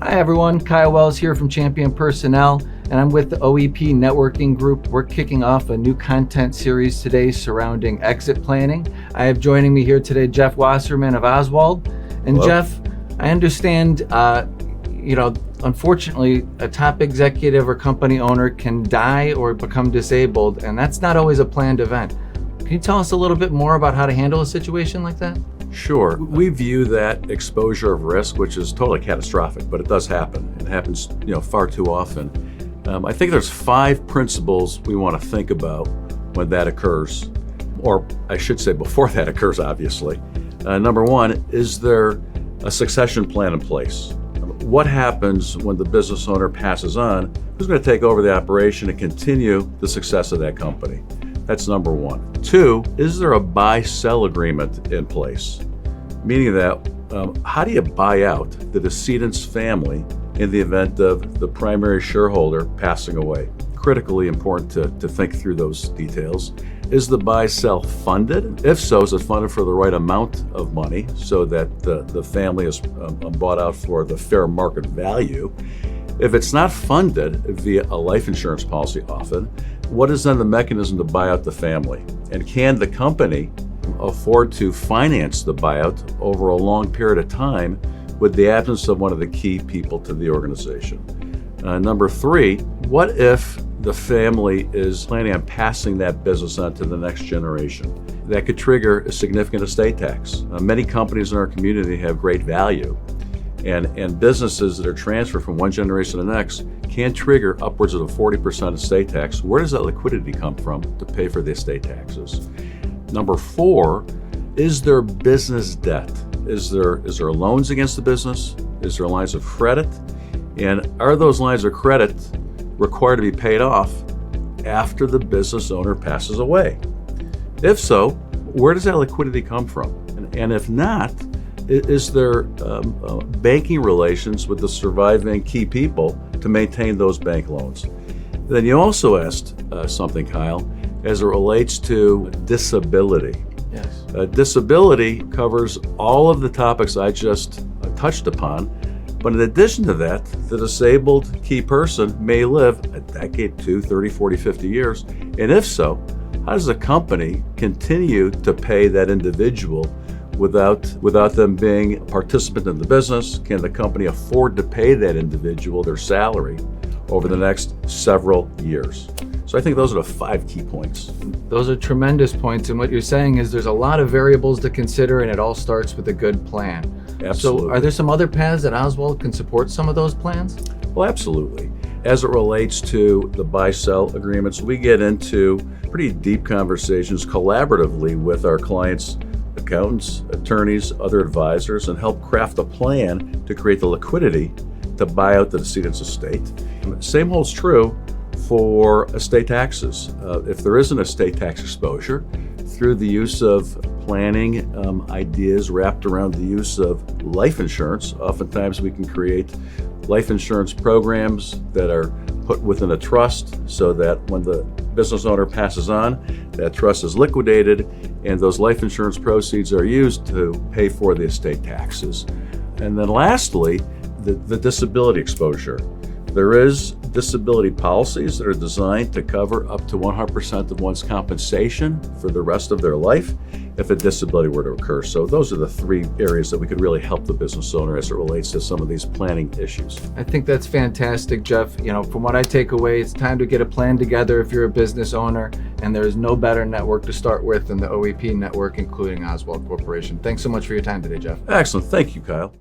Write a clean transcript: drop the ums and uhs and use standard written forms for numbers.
Hi everyone, Kyle Wells here from Champion Personnel, and I'm with the OEP Networking Group. We're kicking off a new content series today surrounding exit planning. I have joining me here today Jeff Wasserman of Oswald. And Hello. Jeff, I understand, unfortunately, a top executive or company owner can die or become disabled, and that's not always a planned event. Can you tell us a little bit more about how to handle a situation like that? Sure. We view that exposure of risk, which is totally catastrophic, but it does happen. It happens, far too often. I think there's 5 principles we want to think about when that occurs, or I should say before that occurs, obviously. Number 1, is there a succession plan in place? What happens when the business owner passes on? Who's going to take over the operation and continue the success of that company? That's number 1. 2, is there a buy-sell agreement in place? Meaning that, how do you buy out the decedent's family in the event of the primary shareholder passing away? Critically important to think through those details. Is the buy-sell funded? If so, is it funded for the right amount of money so that the family is bought out for the fair market value? If it's not funded via a life insurance policy often, what is then the mechanism to buy out the family? And can the company afford to finance the buyout over a long period of time with the absence of one of the key people to the organization? Number 3, what if the family is planning on passing that business on to the next generation? That could trigger a significant estate tax. Many companies in our community have great value, and businesses that are transferred from one generation to the next can trigger upwards of a 40% estate tax. Where does that liquidity come from to pay for the estate taxes? Number 4, is there business debt? Is there loans against the business? Is there lines of credit? And are those lines of credit required to be paid off after the business owner passes away? If so, where does that liquidity come from? And if not, is there banking relations with the surviving key people to maintain those bank loans? Then you also asked something, Kyle, as it relates to disability. Yes. Disability covers all of the topics I just touched upon, but in addition to that, the disabled key person may live a decade, 2, 30, 40, 50 years, and if so, how does the company continue to pay that individual without them being a participant in the business? Can the company afford to pay that individual their salary over the next several years? So I think those are the 5 key points. Those are tremendous points, and what you're saying is there's a lot of variables to consider, and it all starts with a good plan. Absolutely. So are there some other paths that Oswald can support some of those plans? Well, absolutely. As it relates to the buy-sell agreements, we get into pretty deep conversations collaboratively with our clients, accountants, attorneys, other advisors, and help craft a plan to create the liquidity to buy out the decedent's estate. Same holds true for estate taxes. If there is an estate tax exposure, through the use of planning ideas wrapped around the use of life insurance, oftentimes we can create life insurance programs that are put within a trust so that when the business owner passes on, that trust is liquidated and those life insurance proceeds are used to pay for the estate taxes. And then lastly, the disability exposure. There is disability policies that are designed to cover up to 100% of one's compensation for the rest of their life if a disability were to occur. So those are the 3 areas that we could really help the business owner as it relates to some of these planning issues. I think that's fantastic, Jeff. From what I take away, it's time to get a plan together if you're a business owner, and there is no better network to start with than the OEP network, including Oswald Corporation. Thanks so much for your time today, Jeff. Excellent. Thank you, Kyle.